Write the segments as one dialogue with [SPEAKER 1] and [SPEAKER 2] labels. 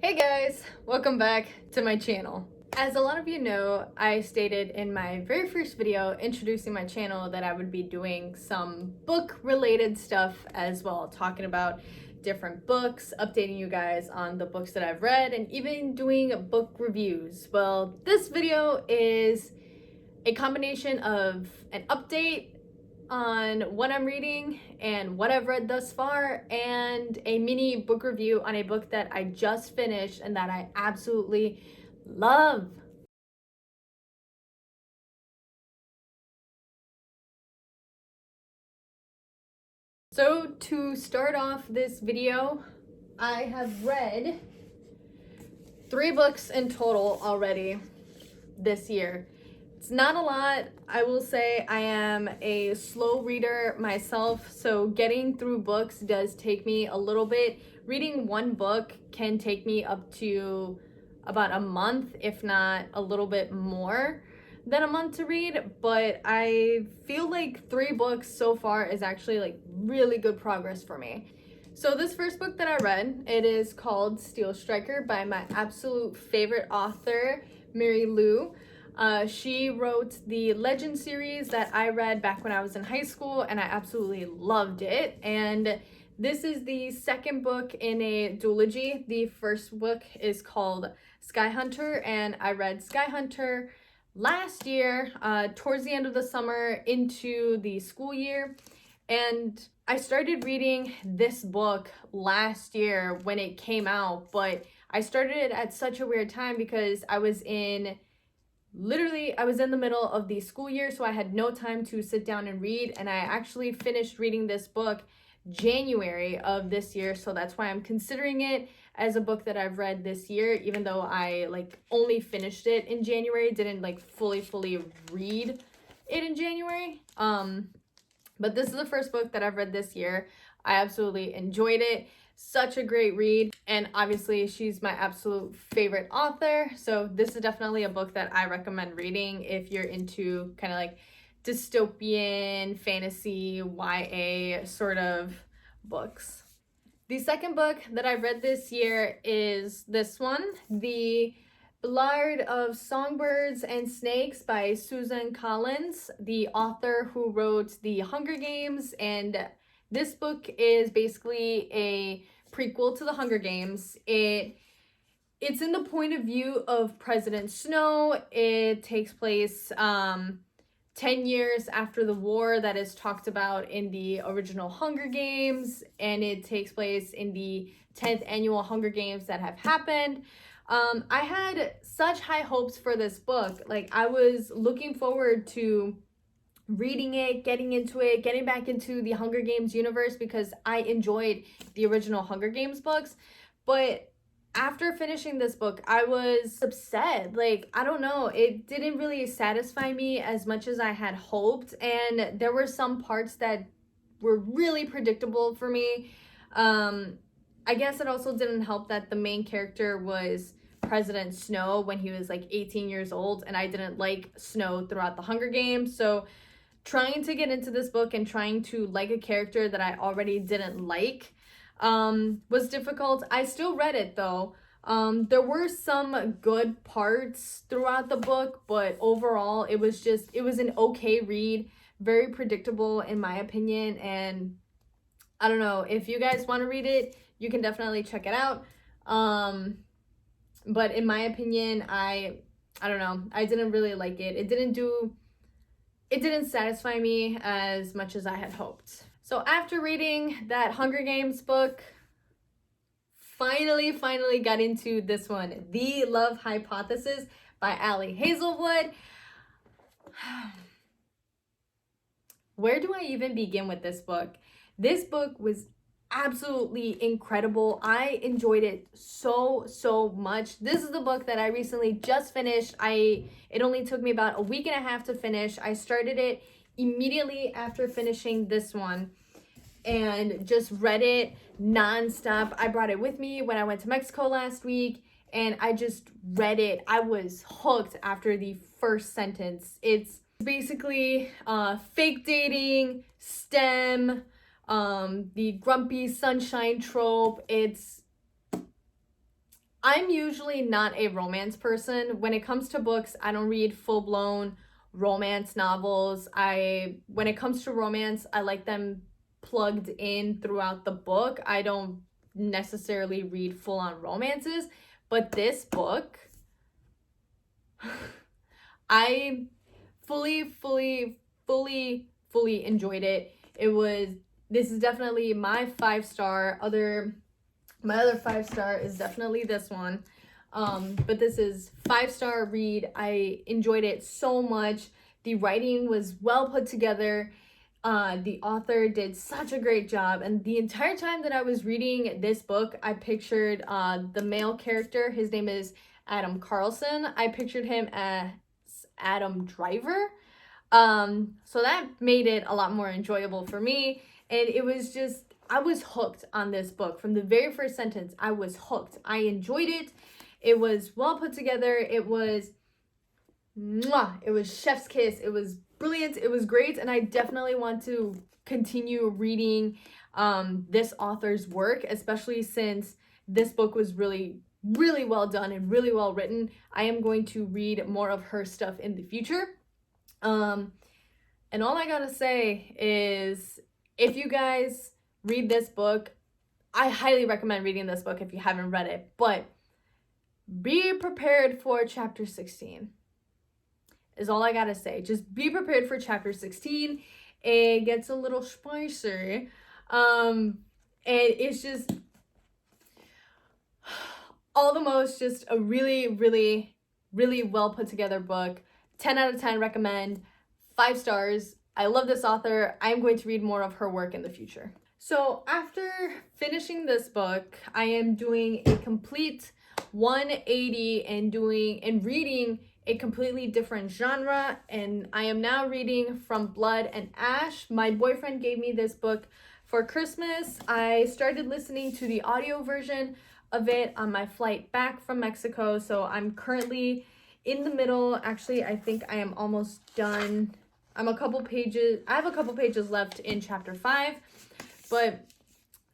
[SPEAKER 1] Hey guys, welcome back to my channel. As a lot of you know, I stated in my very first video introducing my channel that I would be doing some book related stuff as well, talking about different books, updating you guys on the books that I've read, and even doing book reviews. Well, this video is a combination of an update on what I'm reading and what I've read thus far, and a mini book review on a book that I just finished and that I absolutely love. So to start off this video, I have read 3 books in total already this year. It's not a lot. I will say I am a slow reader myself, so getting through books does take me a little bit. Reading one book can take me up to about a month, if not a little bit more than a month to read, but I feel like 3 books so far is actually like really good progress for me. So this first book that I read, it is called Steel Striker by my absolute favorite author, Mary Lou. She wrote the Legend series that I read back when I was in high school, and I absolutely loved it. And this is the second book in a duology. The first book is called Sky Hunter, and I read Sky Hunter last year, towards the end of the summer into the school year. And I started reading this book last year when it came out, but I started it at such a weird time because I was in the middle of the school year, so I had no time to sit down and read, and I actually finished reading this book January of this year, so that's why I'm considering it as a book that I've read this year, even though I only finished it in January, didn't fully read it in January. But this is the first book that I've read this year. I absolutely enjoyed it. Such a great read, and obviously she's my absolute favorite author, so this is definitely a book that I recommend reading if you're into kind of dystopian fantasy YA sort of books. The second book that I read this year is this one, The Lard of Songbirds and Snakes by Susan Collins, the author who wrote The Hunger Games. And this book is basically a prequel to The Hunger Games. It's in the point of view of President Snow. It takes place 10 years after the war that is talked about in the original Hunger Games, and it takes place in the 10th annual Hunger Games that have happened. I had such high hopes for this book. I was looking forward to reading it, getting into it, getting back into the Hunger Games universe because I enjoyed the original Hunger Games books. But after finishing this book, I was upset. I don't know, it didn't really satisfy me as much as I had hoped, and there were some parts that were really predictable for me. I guess it also didn't help that the main character was President Snow when he was 18 years old, and I didn't like Snow throughout the Hunger Games, so trying to get into this book and trying to like a character that I already didn't like was difficult. I still read it though. There were some good parts throughout the book, but overall it was an okay read, very predictable in my opinion, and I don't know, if you guys want to read it, you can definitely check it out. But in my opinion, I don't know, I didn't really like it. It didn't satisfy me as much as I had hoped. So after reading that Hunger Games book, finally got into this one, The Love Hypothesis by Ali Hazelwood. Where do I even begin with this book? This book was absolutely incredible. I enjoyed it so much. This is the book that I recently just finished. It only took me about a week and a half to finish. I started it immediately after finishing this one and just read it nonstop. I brought it with me when I went to Mexico last week, and I just read it. I was hooked after the first sentence. It's basically fake dating, STEM, the grumpy sunshine trope. I'm usually not a romance person. When it comes to books, I don't read full-blown romance novels. When it comes to romance, I like them plugged in throughout the book. I don't necessarily read full-on romances, but this book, I fully enjoyed it. This is definitely my 5-star. My other 5-star is definitely this one. But this is 5-star read. I enjoyed it so much. The writing was well put together. The author did such a great job. And the entire time that I was reading this book, I pictured the male character. His name is Adam Carlson. I pictured him as Adam Driver. So that made it a lot more enjoyable for me. And it was just, I was hooked on this book. From the very first sentence, I was hooked. I enjoyed it. It was well put together. It was mwah. It was chef's kiss. It was brilliant. It was great. And I definitely want to continue reading this author's work, especially since this book was really well done and really well written. I am going to read more of her stuff in the future. And all I gotta say is, if you guys read this book, I highly recommend reading this book if you haven't read it, but be prepared for chapter 16 is all I gotta say. Just be prepared for chapter 16. It gets a little spicy. And it's just all the most just a really well put together book. 10 out of 10 recommend. 5 stars. I love this author. I'm going to read more of her work in the future. So after finishing this book, I am doing a complete 180 and reading a completely different genre, and I am now reading From Blood and Ash. My boyfriend gave me this book for Christmas. I started listening to the audio version of it on my flight back from Mexico, so I'm currently in the middle. Actually, I think I am almost done. I have a couple pages left in chapter 5, but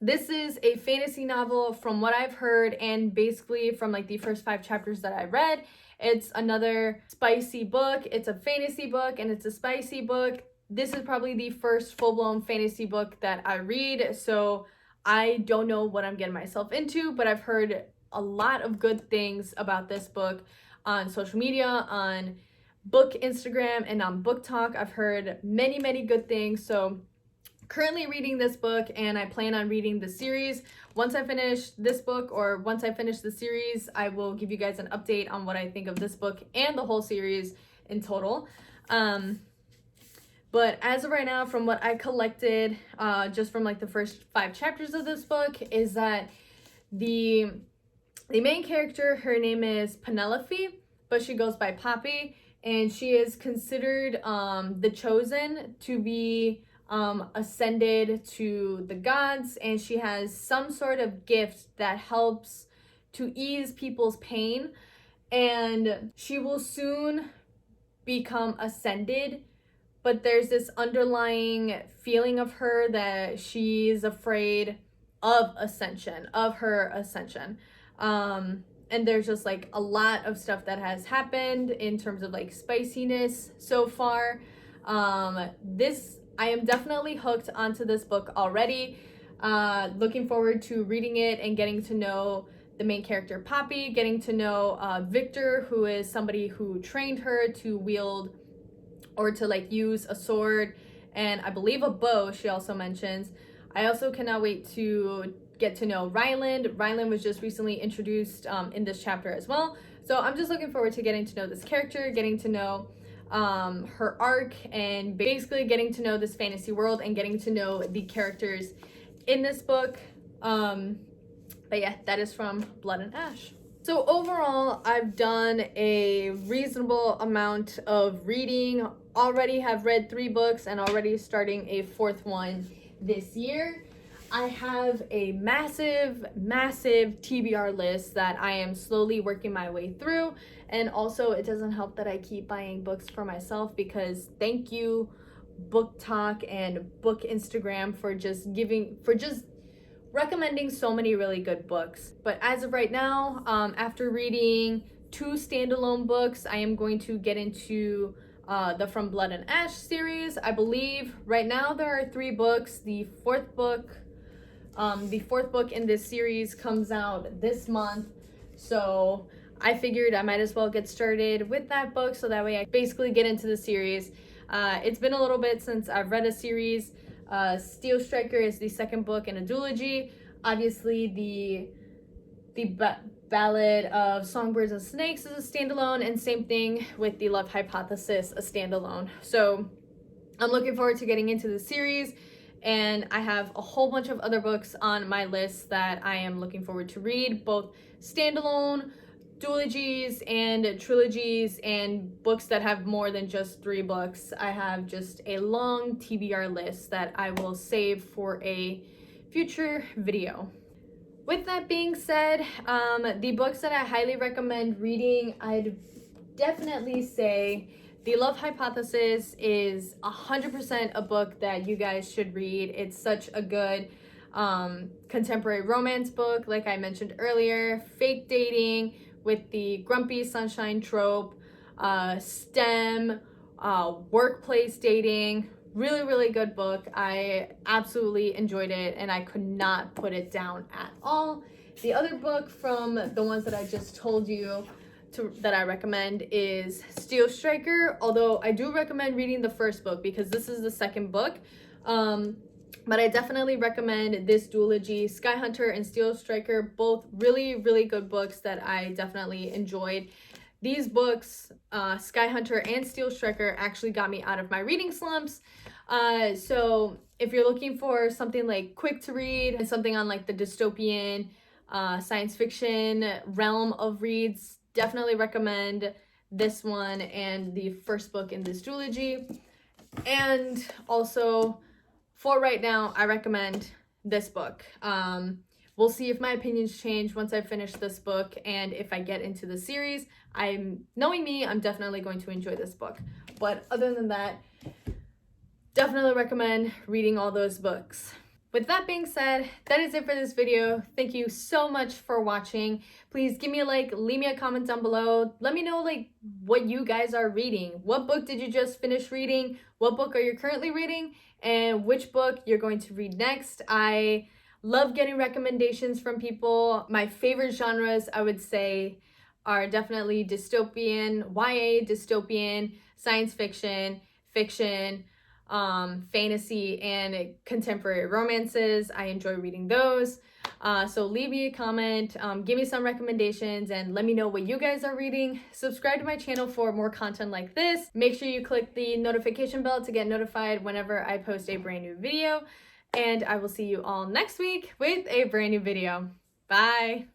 [SPEAKER 1] this is a fantasy novel from what I've heard, and basically from like the first 5 chapters that I read. It's another spicy book. It's a fantasy book and it's a spicy book. This is probably the first full-blown fantasy book that I read, so I don't know what I'm getting myself into, but I've heard a lot of good things about this book on social media, on book Instagram, and on Book Talk. I've heard many good things. So currently reading this book, and I plan on reading the series. Once I finish this book, or once I finish the series, I will give you guys an update on what I think of this book and the whole series in total. But as of right now, from what I collected, just from like the first 5 chapters of this book, is that the main character, her name is Penelope, but she goes by Poppy, and she is considered the chosen to be ascended to the gods, and she has some sort of gift that helps to ease people's pain, and she will soon become ascended, but there's this underlying feeling of her that she's afraid of her ascension. And there's just like a lot of stuff that has happened in terms of like spiciness so far. I am definitely hooked onto this book already. Looking forward to reading it and getting to know the main character Poppy, getting to know Victor, who is somebody who trained her to wield or to like use a sword and I believe a bow, she also mentions. I also cannot wait to get to know Ryland. Ryland was just recently introduced in this chapter as well. So I'm just looking forward to getting to know this character, getting to know her arc, and basically getting to know this fantasy world and getting to know the characters in this book. But yeah, that is From Blood and Ash. So overall, I've done a reasonable amount of reading. Already have read 3 books and already starting a 4th one this year. I have a massive TBR list that I am slowly working my way through. And also it doesn't help that I keep buying books for myself, because thank you Book Talk and Book Instagram for just recommending so many really good books. But as of right now, after reading 2 standalone books, I am going to get into the From Blood and Ash series. I believe right now there are 3 books. The fourth book in this series comes out this month. So I figured I might as well get started with that book so that way I basically get into the series. It's been a little bit since I've read a series. Steel Striker is the second book in a duology. Obviously, the Ballad of Songbirds and Snakes is a standalone, and same thing with the Love Hypothesis, a standalone. So I'm looking forward to getting into the series, and I have a whole bunch of other books on my list that I am looking forward to read, both standalone, duologies, and trilogies, and books that have more than just 3 books. I have just a long TBR list that I will save for a future video. With that being said, the books that I highly recommend reading, I'd definitely say The Love Hypothesis is 100% a book that you guys should read. It's such a good contemporary romance book, like I mentioned earlier. Fake dating with the grumpy sunshine trope, STEM, workplace dating. Really, really good book. I absolutely enjoyed it, and I could not put it down at all. The other book from the ones that I just told you that I recommend is Steel Striker, although I do recommend reading the first book because this is the second book. But I definitely recommend this duology, Sky Hunter and Steel Striker, both really, really good books that I definitely enjoyed. These books, Sky Hunter and Steel Striker, actually got me out of my reading slumps. So if you're looking for something like quick to read and something on like the dystopian science fiction realm of reads, definitely recommend this one and the first book in this duology. And also, for right now, I recommend this book. We'll see if my opinions change once I finish this book, and if I get into the series. Knowing me, I'm definitely going to enjoy this book. But other than that, definitely recommend reading all those books. With that being said, that is it for this video. Thank you so much for watching. Please give me a like, leave me a comment down below. Let me know like what you guys are reading. What book did you just finish reading? What book are you currently reading? And which book you're going to read next. I love getting recommendations from people. My favorite genres, I would say, are definitely dystopian, YA, dystopian, science fiction, fiction, fantasy, and contemporary romances. I enjoy reading those. So leave me a comment, give me some recommendations, and let me know what you guys are reading. Subscribe to my channel for more content like this. Make sure you click the notification bell to get notified whenever I post a brand new video. And I will see you all next week with a brand new video. Bye!